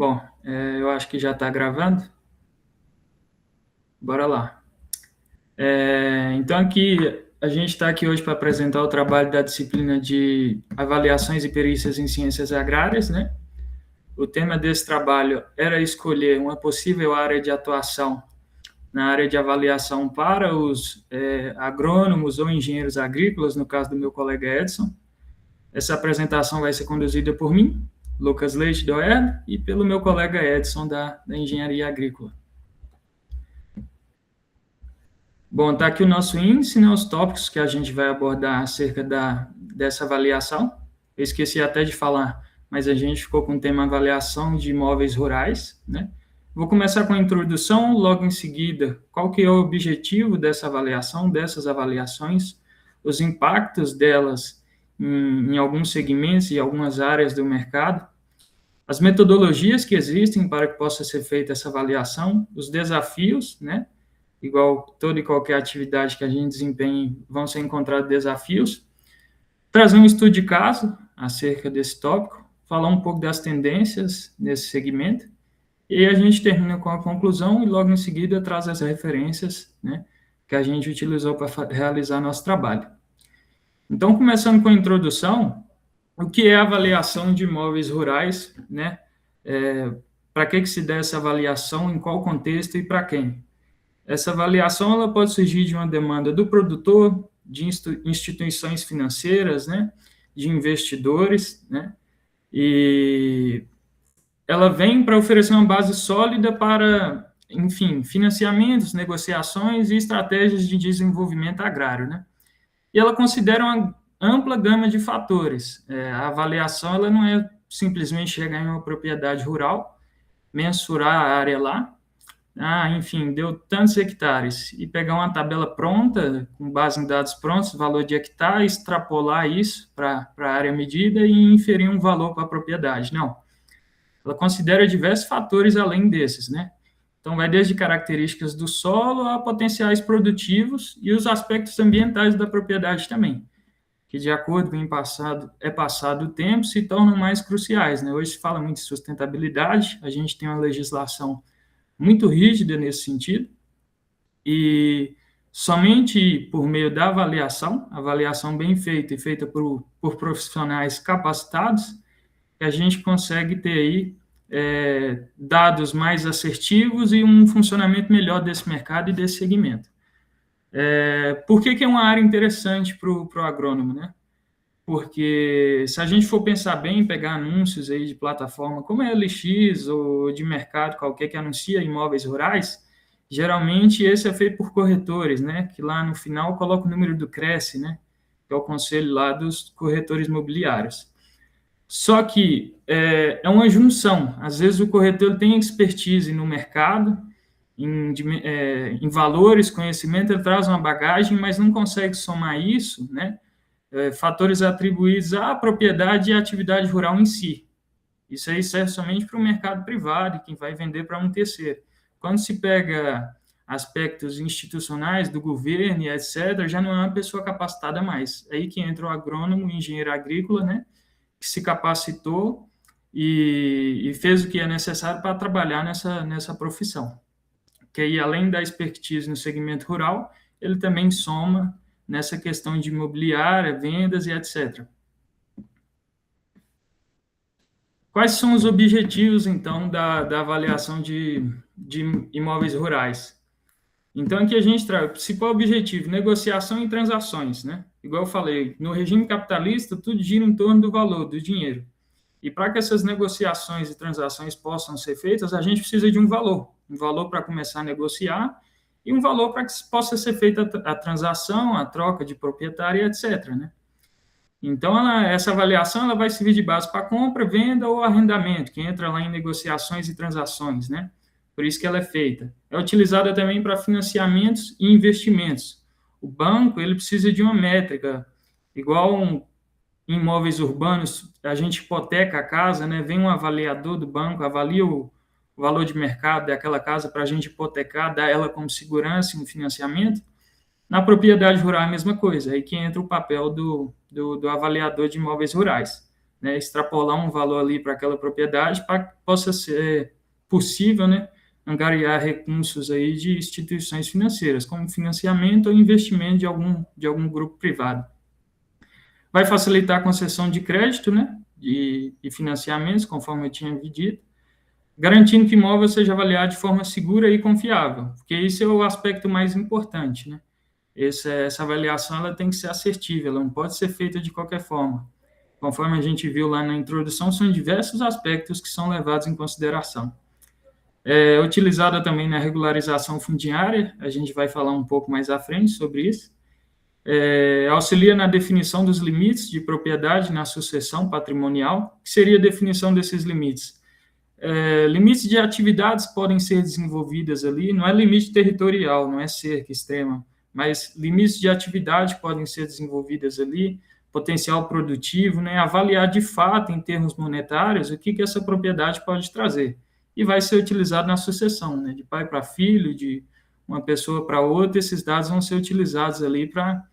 Bom, eu acho que já está gravando. Bora lá. Então, aqui a gente está aqui hoje para apresentar o trabalho da disciplina de avaliações e perícias em ciências agrárias, né? O tema desse trabalho era escolher uma possível área de atuação na área de avaliação para os agrônomos ou engenheiros agrícolas, no caso do meu colega Edson. Essa apresentação vai ser conduzida por mim, Lucas Leite, do OER, e pelo meu colega Edson, da Engenharia Agrícola. Bom, está aqui o nosso índice, né, os tópicos que a gente vai abordar acerca dessa avaliação. Eu esqueci até de falar, mas a gente ficou com o tema avaliação de imóveis rurais, né? Vou começar com a introdução, logo em seguida, qual que é o objetivo dessa avaliação, dessas avaliações, os impactos delas em alguns segmentos e algumas áreas do mercado, as metodologias que existem para que possa ser feita essa avaliação, os desafios, né? Igual toda e qualquer atividade que a gente desempenhe, vão ser encontrados desafios. Trazer um estudo de caso acerca desse tópico, falar um pouco das tendências nesse segmento, e a gente termina com a conclusão e logo em seguida traz as referências, né, que a gente utilizou para realizar nosso trabalho. Então, começando com a introdução, o que é a avaliação de imóveis rurais, né? Para que se dá essa avaliação, em qual contexto e para quem? Essa avaliação ela pode surgir de uma demanda do produtor, de instituições financeiras, né, de investidores, né, e ela vem para oferecer uma base sólida para, enfim, financiamentos, negociações e estratégias de desenvolvimento agrário, né. E ela considera uma ampla gama de fatores. A avaliação ela não é simplesmente chegar em uma propriedade rural, mensurar a área lá, enfim, deu tantos hectares, e pegar uma tabela pronta, com base em dados prontos, valor de hectare, extrapolar isso para a área medida e inferir um valor para a propriedade. Não. Ela considera diversos fatores além desses, né? Então, vai desde características do solo a potenciais produtivos e os aspectos ambientais da propriedade também, que, de acordo com passado o tempo, se tornam mais cruciais, né? Hoje se fala muito de sustentabilidade, a gente tem uma legislação muito rígida nesse sentido, e somente por meio da avaliação bem feita e feita por profissionais capacitados, que a gente consegue ter aí dados mais assertivos e um funcionamento melhor desse mercado e desse segmento. Por que é uma área interessante para o agrônomo, né? Porque se a gente for pensar bem, pegar anúncios aí de plataforma como a LX ou de mercado qualquer que anuncia imóveis rurais, geralmente esse é feito por corretores, né? Que lá no final coloca o número do CRESSE, né? Que é o conselho lá dos corretores imobiliários. Só que é uma junção. Às vezes o corretor tem expertise no mercado, em valores, conhecimento, ele traz uma bagagem, mas não consegue somar isso, né? Fatores atribuídos à propriedade e à atividade rural em si. Isso aí serve somente para o mercado privado, quem vai vender para um terceiro. Quando se pega aspectos institucionais do governo e etc., já não é uma pessoa capacitada mais. Aí que entra o agrônomo, o engenheiro agrícola, né, que se capacitou e fez o que é necessário para trabalhar nessa profissão. Que aí, além da expertise no segmento rural, ele também soma nessa questão de imobiliária, vendas e etc. Quais são os objetivos, então, da avaliação de imóveis rurais? Então, aqui a gente traz o principal objetivo, negociação e transações, né? Igual eu falei, no regime capitalista, tudo gira em torno do valor, do dinheiro. E para que essas negociações e transações possam ser feitas, a gente precisa de um valor para começar a negociar e um valor para que possa ser feita a transação, a troca de proprietário, etc., né? Então, essa avaliação ela vai servir de base para compra, venda ou arrendamento, que entra lá em negociações e transações, né? Por isso que ela é feita. É utilizada também para financiamentos e investimentos. O banco ele precisa de uma métrica, igual em imóveis urbanos, a gente hipoteca a casa, né? Vem um avaliador do banco, avalia o valor de mercado daquela casa para a gente hipotecar, dar ela como segurança em um financiamento. Na propriedade rural é a mesma coisa, aí que entra o papel do avaliador de imóveis rurais. né, extrapolar um valor ali para aquela propriedade para que possa ser possível, né, angariar recursos aí de instituições financeiras, como financiamento ou investimento de algum grupo privado. Vai facilitar a concessão de crédito, né, de financiamentos, conforme eu tinha dito, garantindo que o imóvel seja avaliado de forma segura e confiável, porque esse é o aspecto mais importante, né? Essa avaliação ela tem que ser assertiva, ela não pode ser feita de qualquer forma. Conforme a gente viu lá na introdução, são diversos aspectos que são levados em consideração. É utilizada também na regularização fundiária, a gente vai falar um pouco mais à frente sobre isso. Auxilia na definição dos limites de propriedade na sucessão patrimonial. O que seria a definição desses limites? Limites de atividades podem ser desenvolvidas ali, não é limite territorial, não é cerca extrema, mas limites de atividade podem ser desenvolvidas ali, potencial produtivo, né, avaliar de fato, em termos monetários, o que essa propriedade pode trazer. E vai ser utilizado na sucessão, né, de pai para filho, de uma pessoa para outra, esses dados vão ser utilizados ali para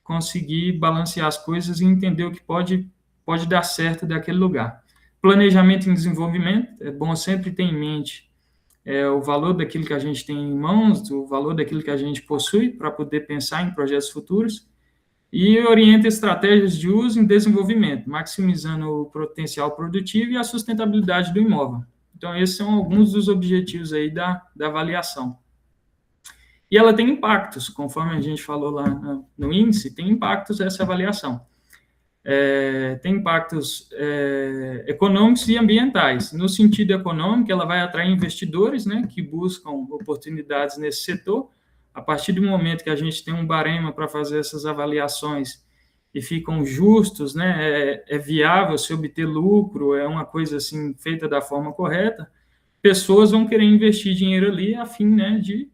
conseguir balancear as coisas e entender o que pode dar certo daquele lugar. Planejamento em desenvolvimento, é bom sempre ter em mente o valor daquilo que a gente tem em mãos, o valor daquilo que a gente possui, para poder pensar em projetos futuros, e orienta estratégias de uso e desenvolvimento, maximizando o potencial produtivo e a sustentabilidade do imóvel. Então, esses são alguns dos objetivos aí da avaliação. E ela tem impactos, conforme a gente falou lá no índice, tem impactos essa avaliação. Tem impactos econômicos e ambientais. No sentido econômico, ela vai atrair investidores, né, que buscam oportunidades nesse setor. A partir do momento que a gente tem um barema para fazer essas avaliações e ficam justos, né, é viável se obter lucro, é uma coisa assim feita da forma correta, pessoas vão querer investir dinheiro ali a fim, né, de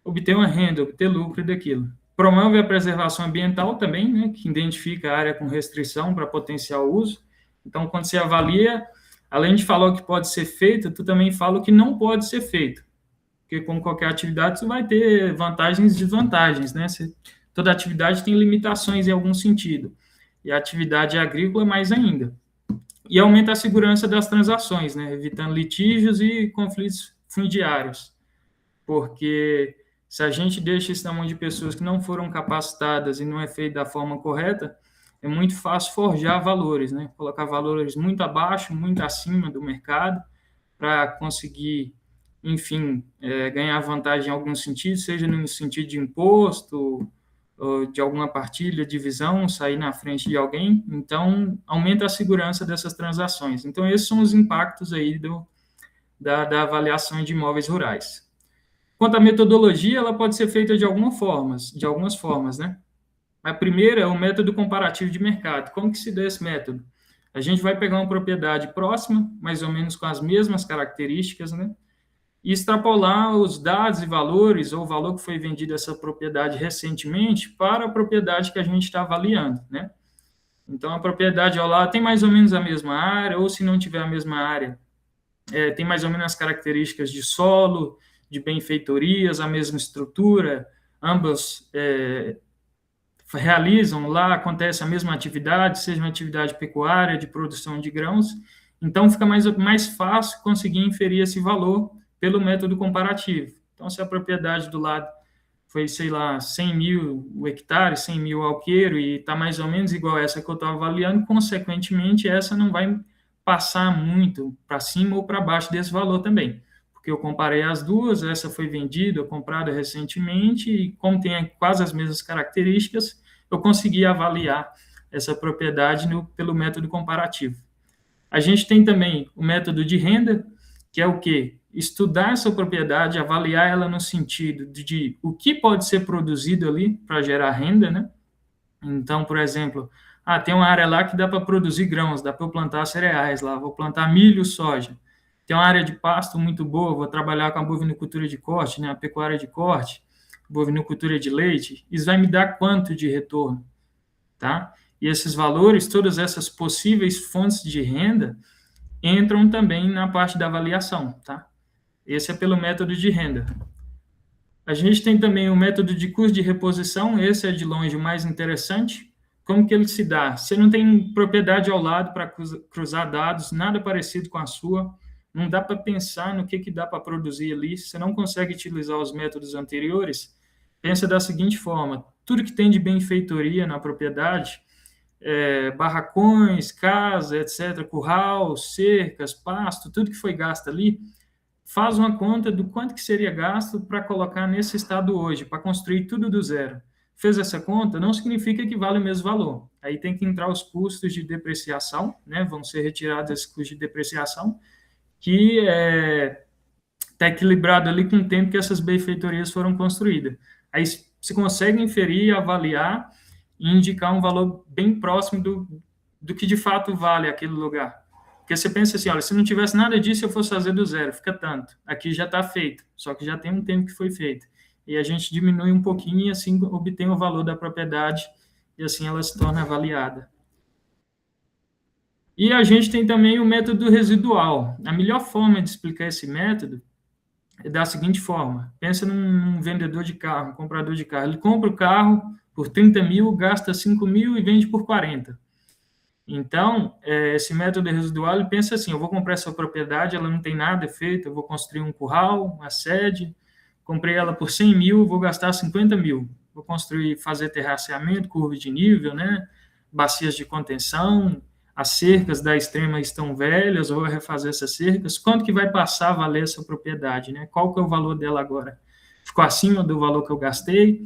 obter uma renda, obter lucro daquilo. Promove a preservação ambiental também, né, que identifica a área com restrição para potencial uso. Então, quando você avalia, além de falar o que pode ser feito, tu também fala o que não pode ser feito. Porque, como qualquer atividade, tu vai ter vantagens e desvantagens, né? Toda atividade tem limitações em algum sentido. E a atividade agrícola, mais ainda. E aumenta a segurança das transações, né? Evitando litígios e conflitos fundiários. Porque se a gente deixa isso na mão de pessoas que não foram capacitadas e não é feito da forma correta, é muito fácil forjar valores, né? Colocar valores muito abaixo, muito acima do mercado, para conseguir, enfim, ganhar vantagem em algum sentido, seja no sentido de imposto, ou de alguma partilha, divisão, sair na frente de alguém. Então, aumenta a segurança dessas transações. Então, esses são os impactos aí da avaliação de imóveis rurais. Quanto à metodologia, ela pode ser feita de algumas formas, né? A primeira é o método comparativo de mercado. Como que se dá esse método? A gente vai pegar uma propriedade próxima, mais ou menos com as mesmas características, né? E extrapolar os dados e valores, ou o valor que foi vendido essa propriedade recentemente, para a propriedade que a gente está avaliando, né? Então, a propriedade ao lado tem mais ou menos a mesma área, ou se não tiver a mesma área, tem mais ou menos as características de solo, de benfeitorias, a mesma estrutura, ambas realizam lá, acontece a mesma atividade, seja uma atividade pecuária, de produção de grãos, então fica mais fácil conseguir inferir esse valor pelo método comparativo. Então, se a propriedade do lado foi, sei lá, 100 mil hectares, 100 mil alqueiro, e está mais ou menos igual a essa que eu estou avaliando, consequentemente, essa não vai passar muito para cima ou para baixo desse valor também, porque eu comparei as duas, essa foi vendida, comprada recentemente, e como tem quase as mesmas características, eu consegui avaliar essa propriedade pelo método comparativo. A gente tem também o método de renda, que é o quê? Estudar essa propriedade, avaliar ela no sentido de o que pode ser produzido ali para gerar renda, né? Então, por exemplo, tem uma área lá que dá para produzir grãos, dá para eu plantar cereais lá, vou plantar milho, soja. Tem uma área de pasto muito boa, vou trabalhar com a bovinocultura de corte, né? A pecuária de corte, bovinocultura de leite, isso vai me dar quanto de retorno, tá? E esses valores, todas essas possíveis fontes de renda, entram também na parte da avaliação, tá? Esse é pelo método de renda. A gente tem também o método de custo de reposição, esse é de longe o mais interessante. como que ele se dá? Você não tem propriedade ao lado para cruzar dados, nada parecido com a sua, não dá para pensar no que dá para produzir ali, você não consegue utilizar os métodos anteriores, pensa da seguinte forma, tudo que tem de benfeitoria na propriedade, barracões, casa, etc., curral, cercas, pasto, tudo que foi gasto ali, faz uma conta do quanto que seria gasto para colocar nesse estado hoje, para construir tudo do zero. Fez essa conta, não significa que vale o mesmo valor. Aí tem que entrar os custos de depreciação, né? Vão ser retirados esses custos de depreciação, que está equilibrado ali com o tempo que essas benfeitorias foram construídas. Aí se consegue inferir, avaliar e indicar um valor bem próximo do que de fato vale aquele lugar. Porque você pensa assim, olha, se não tivesse nada disso, eu fosse fazer do zero, fica tanto. Aqui já está feito, só que já tem um tempo que foi feito. E a gente diminui um pouquinho e assim obtém o valor da propriedade e assim ela se torna avaliada. E a gente tem também o método residual. A melhor forma de explicar esse método é da seguinte forma. Pensa num vendedor de carro, um comprador de carro. Ele compra o carro por 30 mil, gasta 5 mil e vende por 40. Então, esse método residual, ele pensa assim, eu vou comprar essa propriedade, ela não tem nada feito, eu vou construir um curral, uma sede, comprei ela por 100 mil, vou gastar 50 mil. Vou construir, fazer terraceamento, curva de nível, né? Bacias de contenção, as cercas da extrema estão velhas, vou refazer essas cercas. Quanto que vai passar a valer essa propriedade, né? Qual que é o valor dela agora? Ficou acima do valor que eu gastei?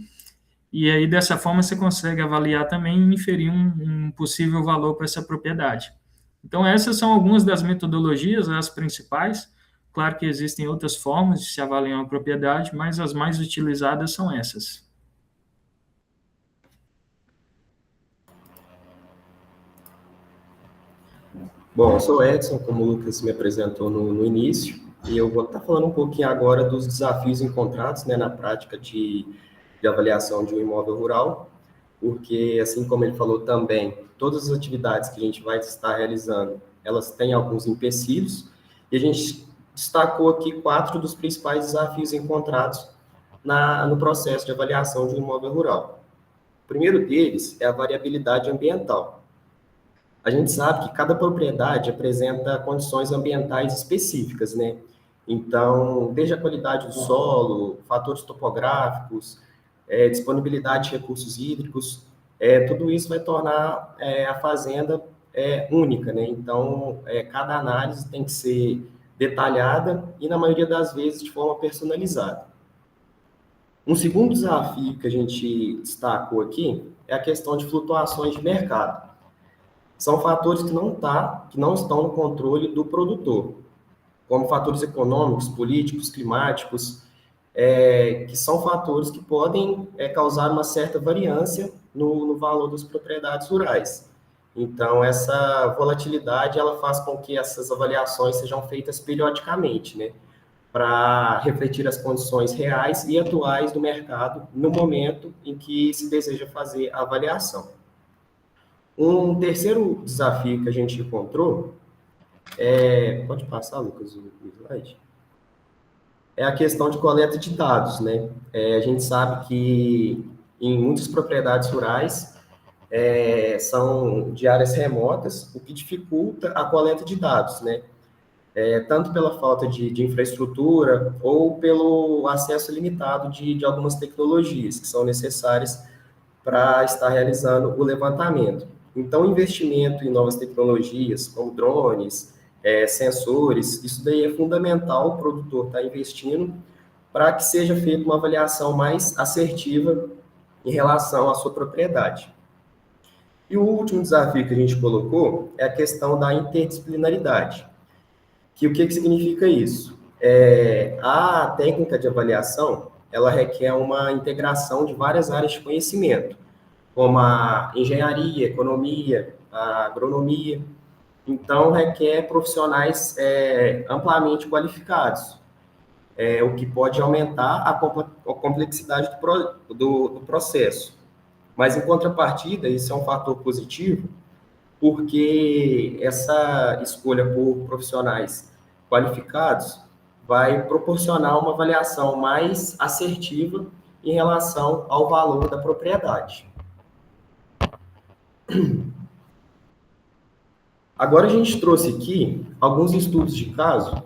E aí, dessa forma, você consegue avaliar também e inferir um possível valor para essa propriedade. Então, essas são algumas das metodologias, as principais. Claro que existem outras formas de se avaliar uma propriedade, mas as mais utilizadas são essas. Bom, eu sou Edson, como o Lucas me apresentou no início, e eu vou estar falando um pouquinho agora dos desafios encontrados, né, na prática de avaliação de um imóvel rural, porque, assim como ele falou também, todas as atividades que a gente vai estar realizando, elas têm alguns empecilhos, e a gente destacou aqui 4 dos principais desafios encontrados no processo de avaliação de um imóvel rural. O primeiro deles é a variabilidade ambiental. A gente sabe que cada propriedade apresenta condições ambientais específicas, né? Então, desde a qualidade do solo, fatores topográficos, disponibilidade de recursos hídricos, tudo isso vai tornar a fazenda única, né? Então, cada análise tem que ser detalhada e, na maioria das vezes, de forma personalizada. Um segundo desafio que a gente destacou aqui é a questão de flutuações de mercado. São fatores que não estão no controle do produtor, como fatores econômicos, políticos, climáticos, que são fatores que podem causar uma certa variância no valor das propriedades rurais. Então, essa volatilidade, ela faz com que essas avaliações sejam feitas periodicamente, né, para refletir as condições reais e atuais do mercado no momento em que se deseja fazer a avaliação. Um terceiro desafio que a gente encontrou pode passar, Lucas, o slide? É a questão de coleta de dados, né? A gente sabe que em muitas propriedades rurais são de áreas remotas, o que dificulta a coleta de dados, né? Tanto pela falta de infraestrutura ou pelo acesso limitado de algumas tecnologias que são necessárias para estar realizando o levantamento. Então, o investimento em novas tecnologias, como drones, sensores, isso daí é fundamental o produtor estar investindo para que seja feita uma avaliação mais assertiva em relação à sua propriedade. E o último desafio que a gente colocou é a questão da interdisciplinaridade. O que significa isso? A técnica de avaliação, ela requer uma integração de várias áreas de conhecimento, como a engenharia, economia, a agronomia. Então, requer profissionais amplamente qualificados, o que pode aumentar a complexidade do processo. Mas, em contrapartida, isso é um fator positivo, porque essa escolha por profissionais qualificados vai proporcionar uma avaliação mais assertiva em relação ao valor da propriedade. Agora a gente trouxe aqui alguns estudos de caso,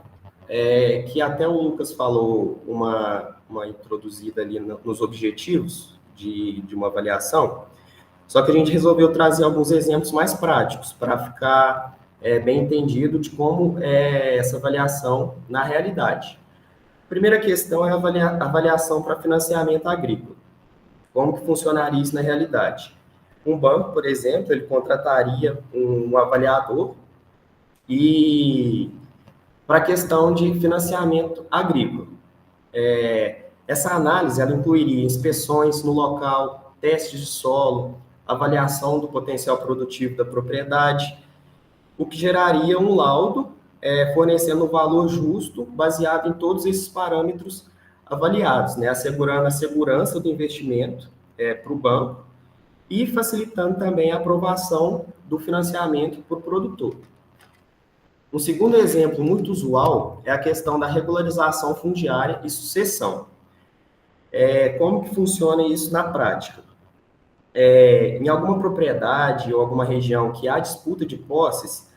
que até o Lucas falou uma introduzida ali nos objetivos de uma avaliação, só que a gente resolveu trazer alguns exemplos mais práticos para ficar bem entendido de como é essa avaliação na realidade. Primeira questão é a avaliação para financiamento agrícola. Como que funcionaria isso na realidade? Um banco, por exemplo, ele contrataria um avaliador e para a questão de financiamento agrícola. Essa análise ela incluiria inspeções no local, testes de solo, avaliação do potencial produtivo da propriedade, o que geraria um laudo fornecendo um valor justo baseado em todos esses parâmetros avaliados, né, assegurando a segurança do investimento para o banco e facilitando também a aprovação do financiamento para o produtor. Um segundo exemplo muito usual é a questão da regularização fundiária e sucessão. Como que funciona isso na prática? Em alguma propriedade ou alguma região que há disputa de posses,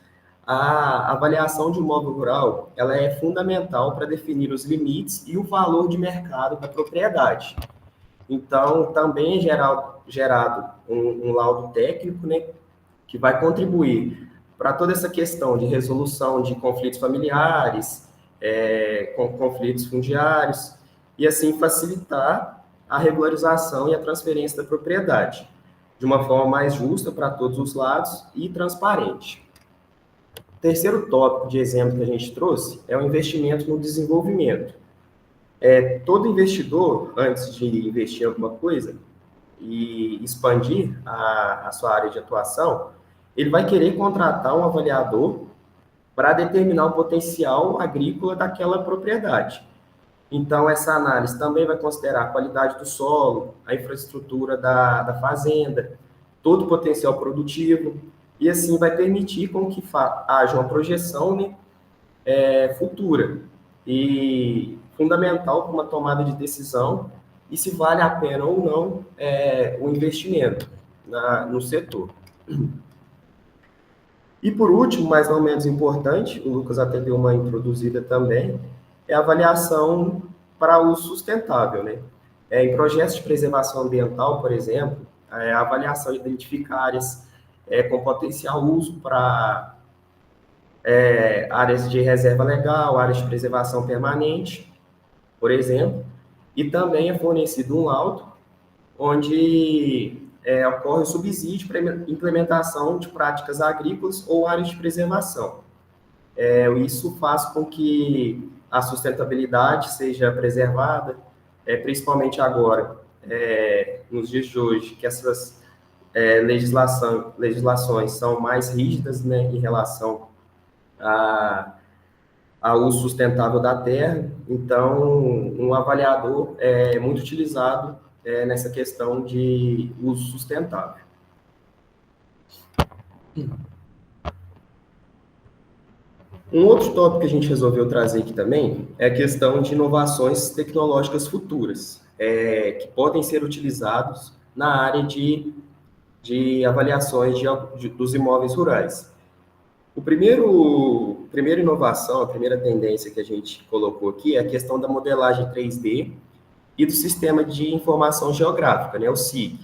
a avaliação de imóvel rural ela é fundamental para definir os limites e o valor de mercado da propriedade. Então, também é gerado um laudo técnico, né, que vai contribuir para toda essa questão de resolução de conflitos familiares, conflitos fundiários, e assim facilitar a regularização e a transferência da propriedade, de uma forma mais justa para todos os lados e transparente. O terceiro tópico de exemplo que a gente trouxe é o investimento no desenvolvimento. Todo investidor, antes de investir em alguma coisa e expandir a sua área de atuação, ele vai querer contratar um avaliador para determinar o potencial agrícola daquela propriedade. Então, essa análise também vai considerar a qualidade do solo, a infraestrutura da fazenda, todo o potencial produtivo, e assim vai permitir com que haja uma projeção, né, futura e fundamental para uma tomada de decisão e se vale a pena ou não o investimento no setor. E por último, mas não menos importante, o Lucas até deu uma introduzida também, é a avaliação para uso sustentável, né? Em projetos de preservação ambiental, por exemplo, a avaliação identifica áreas com potencial uso para áreas de reserva legal, áreas de preservação permanente, por exemplo, e também é fornecido um laudo onde ocorre o subsídio para implementação de práticas agrícolas ou áreas de preservação. Isso faz com que a sustentabilidade seja preservada, principalmente agora, nos dias de hoje, que essas legislações são mais rígidas, né, em relação ao uso sustentável da terra. Então, um avaliador é muito utilizado nessa questão de uso sustentável. Um outro tópico que a gente resolveu trazer aqui também é a questão de inovações tecnológicas futuras, que podem ser utilizados na área de avaliações dos imóveis rurais. A primeira inovação, a primeira tendência que a gente colocou aqui é a questão da modelagem 3D e do Sistema de Informação Geográfica, né, o SIG,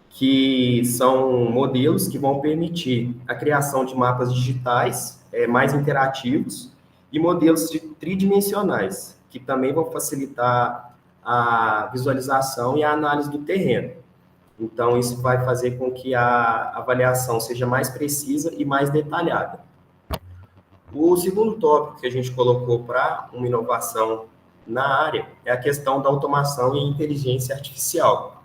que são modelos que vão permitir a criação de mapas digitais mais interativos e modelos tridimensionais, que também vão facilitar a visualização e a análise do terreno. Então, isso vai fazer com que a avaliação seja mais precisa e mais detalhada. O segundo tópico que a gente colocou para uma inovação na área é a questão da automação e inteligência artificial.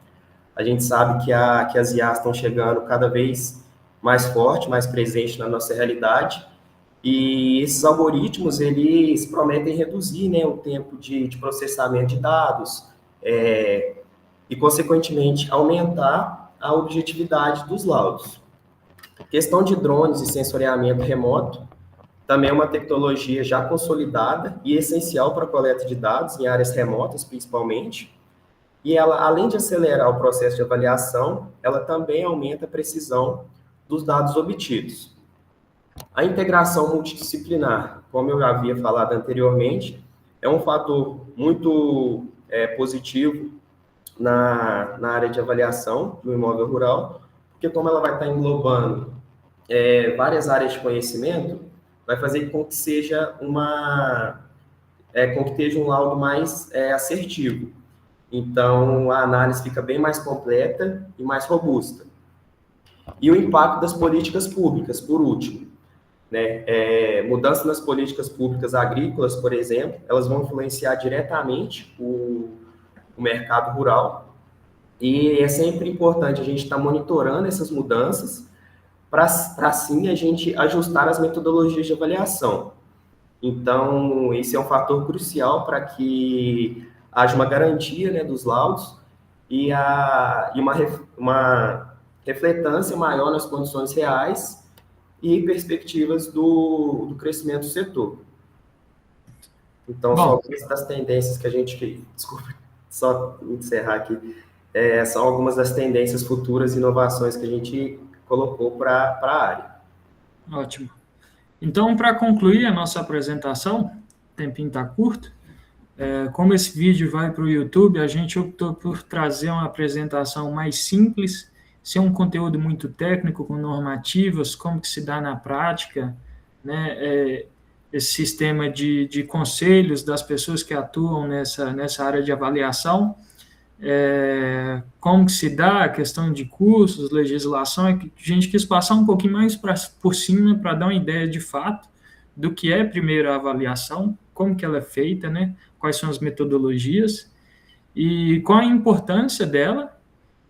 A gente sabe que as IAs estão chegando cada vez mais forte, mais presente na nossa realidade, e esses algoritmos, eles prometem reduzir, né, o tempo de processamento de dados e, consequentemente, aumentar a objetividade dos laudos. A questão de drones e sensoriamento remoto também é uma tecnologia já consolidada e essencial para a coleta de dados em áreas remotas, principalmente, e ela, além de acelerar o processo de avaliação, ela também aumenta a precisão dos dados obtidos. A integração multidisciplinar, como eu já havia falado anteriormente, é um fator muito positivo na área de avaliação do imóvel rural, porque como ela vai estar englobando várias áreas de conhecimento, vai fazer com que seja com que esteja um laudo mais assertivo. Então, a análise fica bem mais completa e mais robusta. E o impacto das políticas públicas, por último. Né? Mudanças nas políticas públicas agrícolas, por exemplo, elas vão influenciar diretamente o mercado rural, e é sempre importante a gente estar monitorando essas mudanças para assim a gente ajustar as metodologias de avaliação. Então, esse é um fator crucial para que haja uma garantia, né, dos laudos e uma refletância maior nas condições reais e perspectivas do crescimento do setor. Então, são algumas das tendências que a gente... Desculpa, só encerrar aqui. São algumas das tendências futuras e inovações que a gente colocou para a área. Ótimo. Então, para concluir a nossa apresentação, o tempinho está curto, como esse vídeo vai para o YouTube, a gente optou por trazer uma apresentação mais simples, sem um conteúdo muito técnico, com normativas, como que se dá na prática, né, esse sistema de conselhos das pessoas que atuam nessa área de avaliação, como que se dá a questão de cursos, legislação, a gente quis passar um pouquinho mais por cima para dar uma ideia de fato do que é primeiro a avaliação, como que ela é feita, né? Quais são as metodologias e qual a importância dela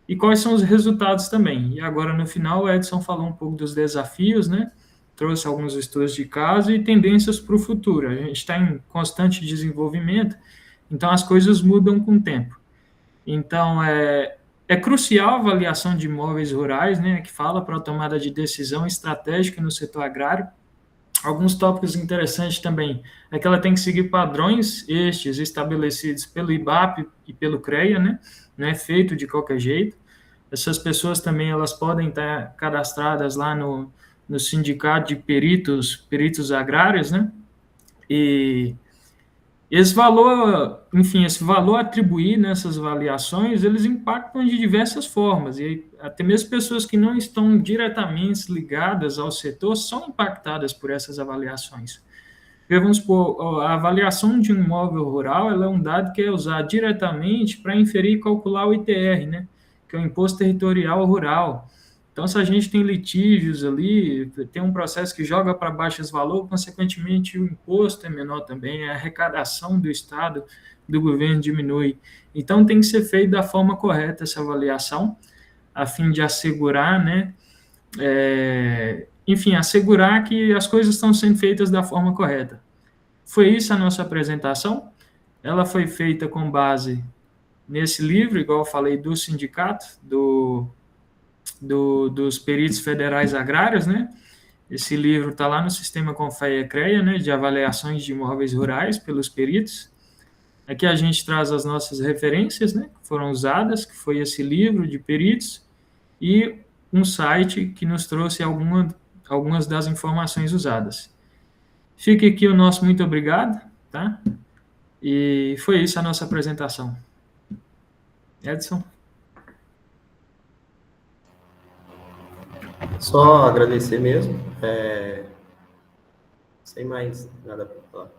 e quais são os resultados também. E agora, no final, o Edson falou um pouco dos desafios, né? Trouxe alguns estudos de caso e tendências para o futuro. A gente está em constante desenvolvimento, então as coisas mudam com o tempo. Então, é crucial a avaliação de imóveis rurais, né, que fala para a tomada de decisão estratégica no setor agrário. Alguns tópicos interessantes também é que ela tem que seguir padrões estes estabelecidos pelo IBAP e pelo CREA, né, não é feito de qualquer jeito. Essas pessoas também elas podem estar cadastradas lá no sindicato de peritos agrários, né, e esse valor atribuído nessas avaliações, eles impactam de diversas formas, e até mesmo pessoas que não estão diretamente ligadas ao setor são impactadas por essas avaliações. Porque, vamos supor, a avaliação de um imóvel rural, ela é um dado que é usado diretamente para inferir e calcular o ITR, né, que é o Imposto Territorial Rural. Então, se a gente tem litígios ali, tem um processo que joga para baixo esse valor, consequentemente o imposto é menor também, a arrecadação do Estado, do governo diminui. Então, tem que ser feito da forma correta essa avaliação, a fim de assegurar, né, assegurar que as coisas estão sendo feitas da forma correta. Foi isso a nossa apresentação. Ela foi feita com base nesse livro, igual eu falei, do sindicato, dos peritos federais agrários, né? Esse livro está lá no Sistema Confea-CREA, né, de avaliações de imóveis rurais pelos peritos. Aqui a gente traz as nossas referências, né, que foram usadas, que foi esse livro de peritos, e um site que nos trouxe algumas das informações usadas. Fica aqui o nosso muito obrigado, tá? E foi isso a nossa apresentação. Edson? Só agradecer mesmo. Sem mais nada para falar.